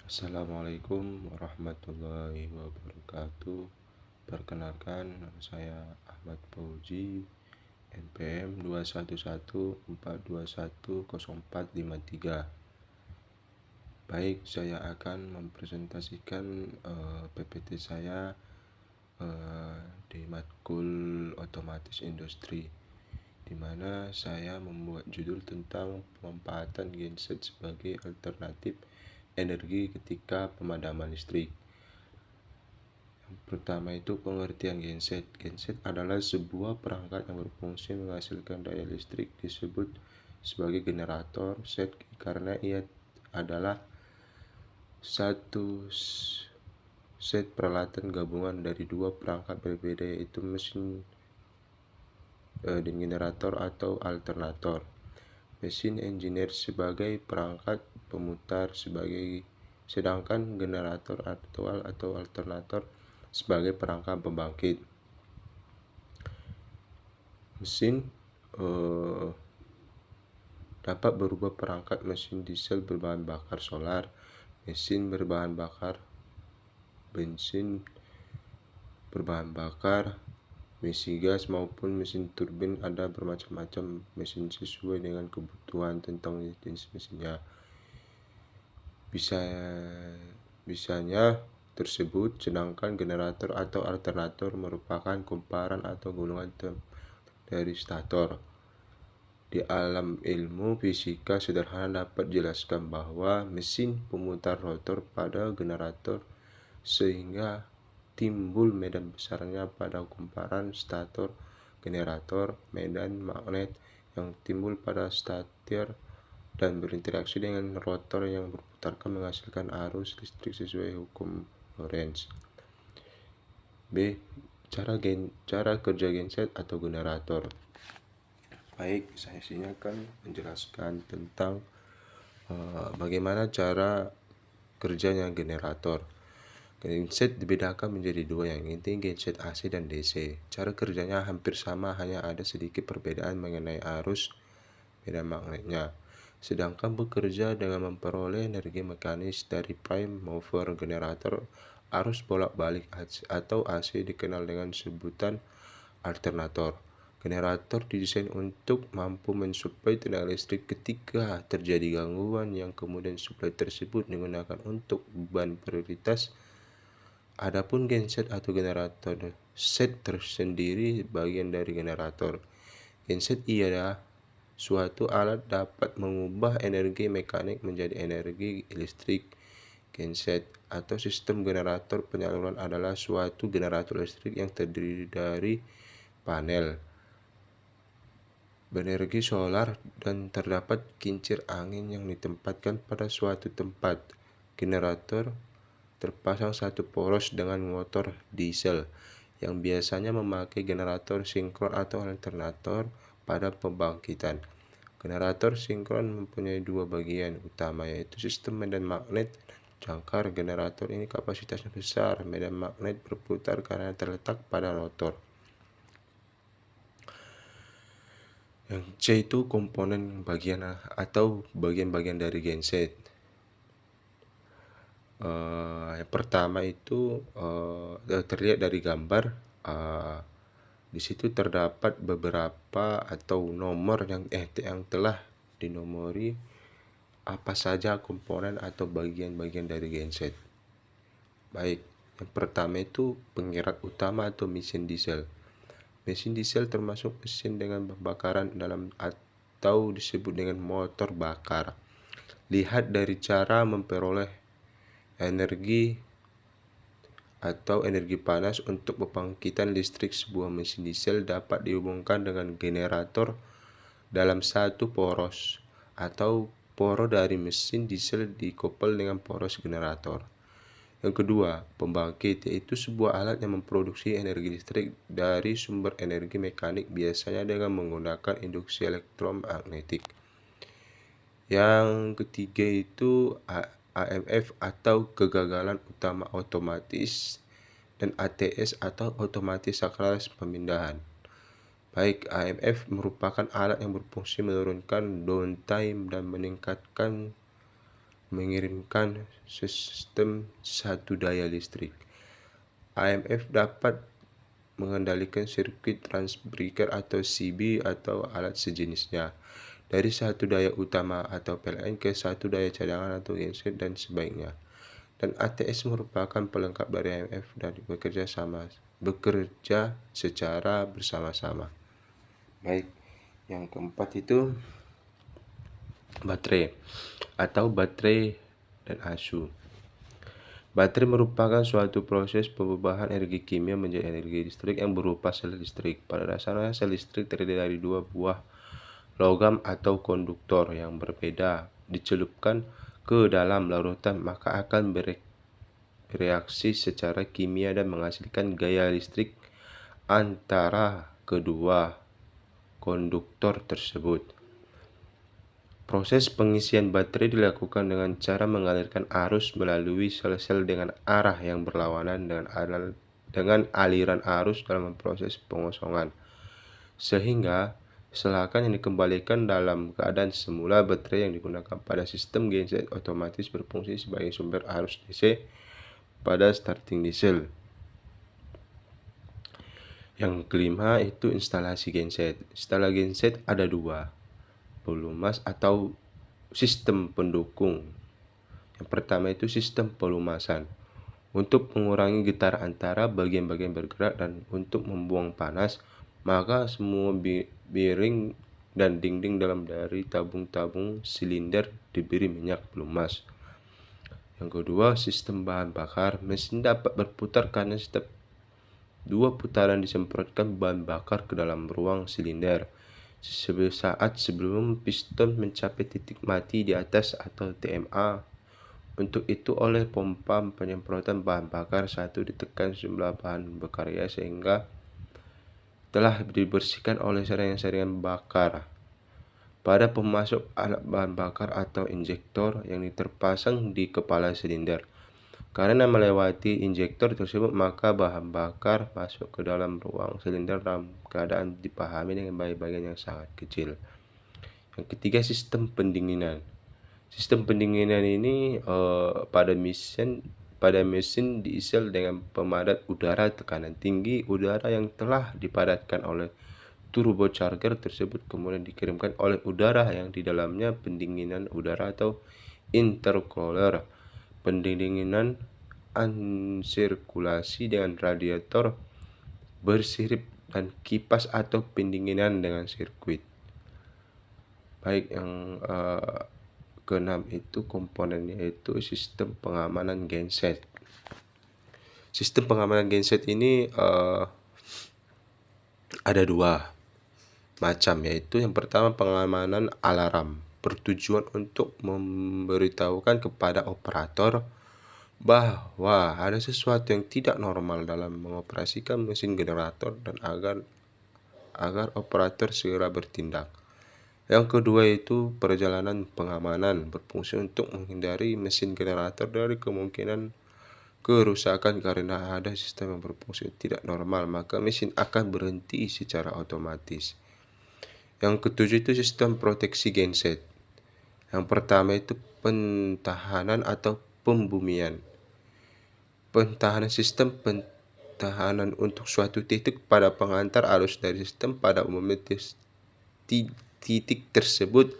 Assalamualaikum warahmatullahi wabarakatuh. Perkenalkan, nama saya Ahmad Fauzi, NPM 211421043. Baik, saya akan mempresentasikan PPT saya di matkul otomatis industri, di mana saya membuat judul tentang pemanfaatan genset sebagai alternatif energi ketika pemadaman listrik. Yang pertama itu pengertian genset. Genset adalah sebuah perangkat yang berfungsi menghasilkan daya listrik, disebut sebagai generator set karena ia adalah satu set peralatan gabungan dari dua perangkat berbeda, yaitu mesin dan generator atau alternator. Mesin engineer sebagai perangkat pemutar sedangkan generator atau alternator sebagai perangkat pembangkit. Mesin dapat berubah perangkat mesin diesel berbahan bakar solar, mesin berbahan bakar bensin berbahan bakar, mesin gas maupun mesin turbin. Ada bermacam-macam mesin sesuai dengan kebutuhan tentang jenis mesinnya. Bisanya tersebut, sedangkan generator atau alternator merupakan kumparan atau gulungan dari stator. Di alam ilmu fisika sederhana dapat dijelaskan bahwa mesin pemutar rotor pada generator sehingga timbul medan besarnya pada kumparan stator generator, medan magnet yang timbul pada stator dan berinteraksi dengan rotor yang berputarkan menghasilkan arus listrik sesuai hukum Lorentz. B. Cara kerja genset atau generator. Baik, saya sini akan menjelaskan tentang bagaimana cara kerjanya generator. Genset dibedakan menjadi dua, yang inti genset AC dan DC. Cara kerjanya hampir sama, hanya ada sedikit perbedaan mengenai arus medan magnetnya. Sedangkan bekerja dengan memperoleh energi mekanis dari prime mover generator. Arus bolak-balik atau AC dikenal dengan sebutan alternator. Generator didesain untuk mampu mensuplai tenaga listrik ketika terjadi gangguan, yang kemudian suplai tersebut digunakan untuk beban prioritas. Adapun genset atau generator set tersendiri bagian dari generator. Genset ialah suatu alat dapat mengubah energi mekanik menjadi energi listrik. Genset atau sistem generator penyaluran adalah suatu generator listrik yang terdiri dari panel berenergi solar dan terdapat kincir angin yang ditempatkan pada suatu tempat. Generator terpasang satu poros dengan motor diesel yang biasanya memakai generator sinkron atau alternator pada pembangkitan. Generator sinkron mempunyai dua bagian utama, yaitu sistem medan magnet jangkar. Generator ini kapasitasnya besar. Medan magnet berputar karena terletak pada rotor. Yang C itu komponen bagian atau bagian-bagian dari genset. Yang pertama itu terlihat dari gambar. Di situ terdapat beberapa atau nomor yang telah dinomori apa saja komponen atau bagian-bagian dari genset. Baik, yang pertama itu penggerak utama atau mesin diesel. Mesin diesel termasuk mesin dengan pembakaran dalam atau disebut dengan motor bakar. Lihat dari cara memperoleh energi atau energi panas untuk pembangkitan listrik. Sebuah mesin diesel dapat dihubungkan dengan generator dalam satu poros, atau poros dari mesin diesel dikoppel dengan poros generator. Yang kedua, pembangkit, yaitu sebuah alat yang memproduksi energi listrik dari sumber energi mekanik, biasanya dengan menggunakan induksi elektromagnetik. Yang ketiga itu AMF atau kegagalan utama otomatis, dan ATS atau otomatis sakral pemindahan. Baik, AMF merupakan alat yang berfungsi menurunkan downtime dan mengirimkan sistem satu daya listrik. IMF dapat mengendalikan sirkuit transbreaker atau CB atau alat sejenisnya dari satu daya utama atau PLN ke satu daya cadangan atau genset dan sebaliknya. Dan ATS merupakan pelengkap dari IMF dan bekerja secara bersama-sama. Baik, yang keempat itu baterai atau baterai dan asu. Baterai merupakan suatu proses perubahan energi kimia menjadi energi listrik yang berupa sel listrik. Pada dasarnya, sel listrik terdiri dari dua buah logam atau konduktor yang berbeda. Dicelupkan ke dalam larutan, maka akan bereaksi secara kimia dan menghasilkan gaya listrik antara kedua konduktor tersebut. Proses pengisian baterai dilakukan dengan cara mengalirkan arus melalui sel-sel dengan arah yang berlawanan dengan aliran arus dalam proses pengosongan, sehingga selakan yang dikembalikan dalam keadaan semula. Baterai yang digunakan pada sistem genset otomatis berfungsi sebagai sumber arus DC pada starting diesel. Yang kelima itu instalasi genset. Instalasi genset ada dua, pelumas atau sistem pendukung. Yang pertama itu sistem pelumasan untuk mengurangi getar antara bagian-bagian bergerak dan untuk membuang panas, maka semua bearing dan dinding dalam dari tabung-tabung silinder diberi minyak pelumas. Yang kedua, sistem bahan bakar. Mesin dapat berputar karena setiap dua putaran disemprotkan bahan bakar ke dalam ruang silinder sesaat sebelum piston mencapai titik mati di atas atau TMA. Untuk itu, oleh pompa penyemprotan bahan bakar satu ditekan jumlah bahan berkarya sehingga telah dibersihkan oleh saringan-saringan bakar. Pada pemasok alat bahan bakar atau injektor yang terpasang di kepala silinder. Karena melewati injektor tersebut, maka bahan bakar masuk ke dalam ruang silinder dalam keadaan dipahami dengan bagian yang sangat kecil. Yang ketiga, sistem pendinginan. Sistem pendinginan ini pada mesin diesel dengan pemadat udara tekanan tinggi. Udara yang telah dipadatkan oleh turbocharger tersebut kemudian dikirimkan oleh udara yang di dalamnya pendinginan udara atau intercooler. Pendinginan ansirkulasi dengan radiator bersirip dan kipas atau pendinginan dengan sirkuit. Baik, yang keenam itu komponennya itu sistem pengamanan genset. Sistem pengamanan genset ini ada dua macam, yaitu yang pertama pengamanan alarm, bertujuan untuk memberitahukan kepada operator bahwa ada sesuatu yang tidak normal dalam mengoperasikan mesin generator dan agar operator segera bertindak. Yang kedua itu perjalanan pengamanan, berfungsi untuk menghindari mesin generator dari kemungkinan kerusakan karena ada sistem yang berfungsi tidak normal, maka mesin akan berhenti secara otomatis. Yang ketujuh itu sistem proteksi genset. Yang pertama itu pentahanan atau pembumian. Sistem pentahanan untuk suatu titik pada pengantar arus dari sistem. Pada umumnya titik tersebut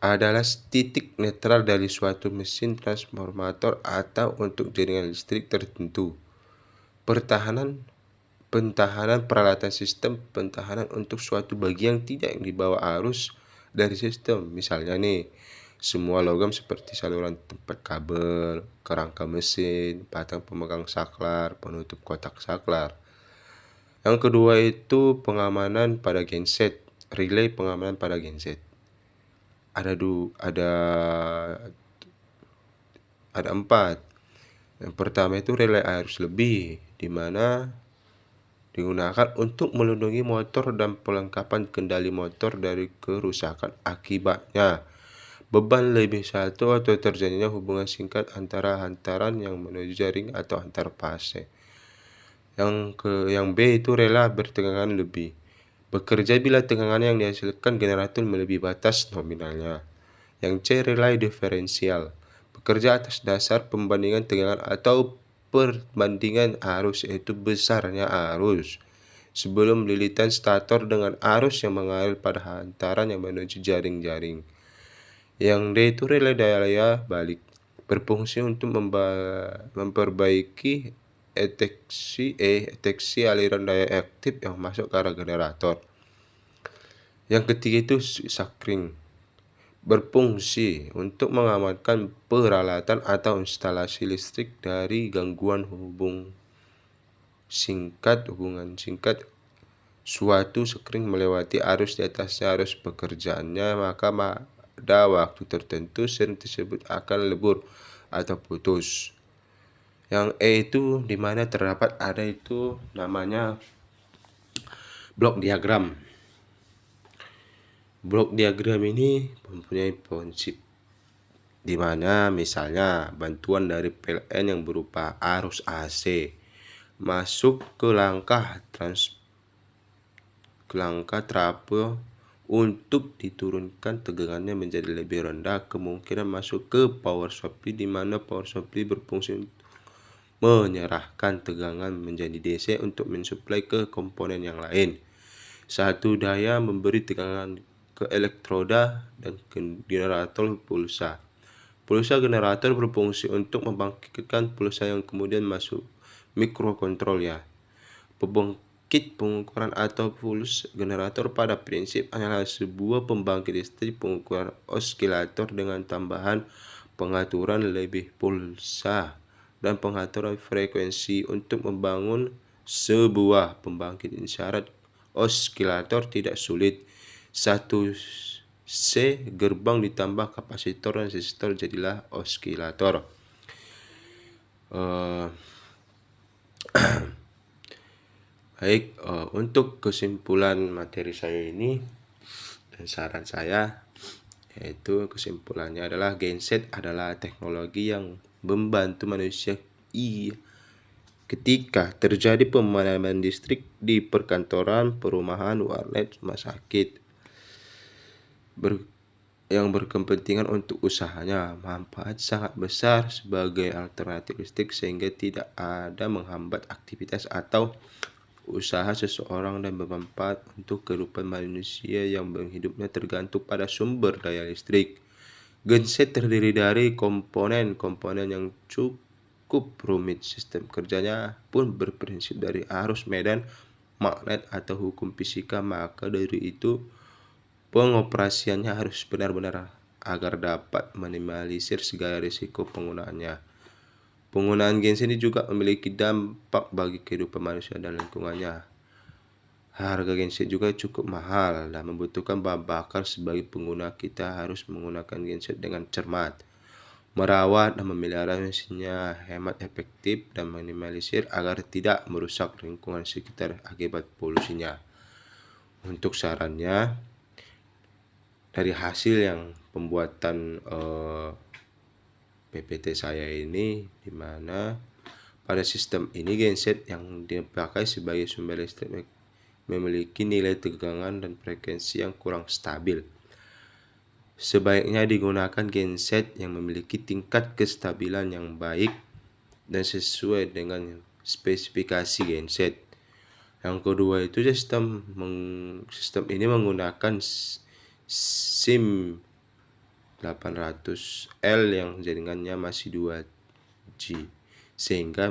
adalah titik netral dari suatu mesin transformator atau untuk jaringan listrik tertentu. Pentahanan peralatan sistem pentahanan untuk suatu bagian tidak dibawa arus dari sistem. Misalnya nih, semua logam seperti saluran tempat kabel, kerangka mesin, batang pemegang saklar, penutup kotak saklar. Yang kedua itu pengamanan pada genset, relay pengamanan pada genset. Ada 4. Yang pertama itu relay arus lebih, di mana digunakan untuk melindungi motor dan pelengkapan kendali motor dari kerusakan akibatnya beban lebih satu atau terjadinya hubungan singkat antara hantaran yang menuju jaring atau antar fase. Yang B itu rela bertegangan lebih, bekerja bila tegangan yang dihasilkan generator melebihi batas nominalnya. Yang C. Relay diferensial, bekerja atas dasar pembandingan tegangan atau perbandingan arus, yaitu besarnya arus sebelum lilitan stator dengan arus yang mengalir pada hantaran yang menuju jaring-jaring. Yang D itu relay daya balik, berfungsi untuk memperbaiki deteksi aliran daya aktif yang masuk ke arah generator. Yang ketiga itu sakring, berfungsi untuk mengamankan peralatan atau instalasi listrik dari gangguan hubungan singkat. Suatu sekring melewati arus di atasnya arus pekerjaannya, maka pada waktu tertentu sekring tersebut akan lebur atau putus. Yang E itu dimana terdapat ada itu namanya blok diagram. Blok diagram ini mempunyai prinsip di mana misalnya bantuan dari PLN yang berupa arus AC masuk ke langkah trafo untuk diturunkan tegangannya menjadi lebih rendah, kemungkinan masuk ke power supply, di mana power supply berfungsi untuk menyerahkan tegangan menjadi DC untuk mensuplai ke komponen yang lain. Satu daya memberi tegangan ke elektroda dan ke generator pulsa. Pulsa generator berfungsi untuk membangkitkan pulsa yang kemudian masuk mikrokontrol ya. Pembangkit pengukuran atau pulsa generator pada prinsip adalah sebuah pembangkit listrik pengukuran osilator dengan tambahan pengaturan lebih pulsa dan pengaturan frekuensi untuk membangun sebuah pembangkit isyarat osilator tidak sulit. 1C gerbang ditambah kapasitor dan resistor jadilah osilator. Baik, untuk kesimpulan materi saya ini dan saran saya, yaitu kesimpulannya adalah genset adalah teknologi yang membantu manusia ketika terjadi pemadaman listrik di perkantoran, perumahan, warnet, rumah sakit yang berkepentingan untuk usahanya. Manfaat sangat besar sebagai alternatif listrik sehingga tidak ada menghambat aktivitas atau usaha seseorang dan bermanfaat untuk kehidupan manusia yang hidupnya tergantung pada sumber daya listrik. Genset terdiri dari komponen-komponen yang cukup rumit. Sistem kerjanya pun berprinsip dari arus medan magnet atau hukum fisika, maka dari itu pengoperasiannya harus benar-benar agar dapat minimalisir segala risiko penggunaannya. Penggunaan genset ini juga memiliki dampak bagi kehidupan manusia dan lingkungannya. Harga genset juga cukup mahal dan membutuhkan bahan bakar. Sebagai pengguna, kita harus menggunakan genset dengan cermat, merawat dan memelihara mesinnya, hemat efektif dan minimalisir agar tidak merusak lingkungan sekitar akibat polusinya. Untuk sarannya, dari hasil yang pembuatan PPT saya ini, di mana pada sistem ini genset yang dipakai sebagai sumber listrik memiliki nilai tegangan dan frekuensi yang kurang stabil. Sebaiknya digunakan genset yang memiliki tingkat kestabilan yang baik dan sesuai dengan spesifikasi genset. Yang kedua itu sistem ini menggunakan SIM 800L yang jaringannya masih 2G, sehingga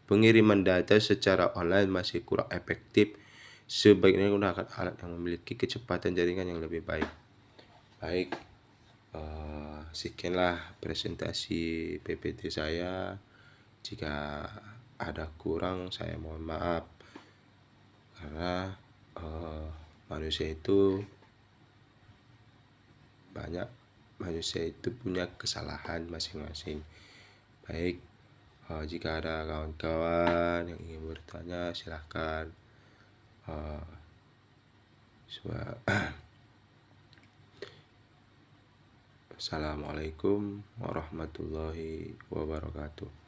pengiriman data secara online masih kurang efektif. Sebaiknya menggunakan alat yang memiliki kecepatan jaringan yang lebih baik. Baik, sekianlah presentasi PPT saya. Jika ada kurang, saya mohon maaf, karena manusia itu punya kesalahan masing-masing. Baik, jika ada kawan-kawan yang ingin bertanya, silahkan. Assalamualaikum warahmatullahi wabarakatuh.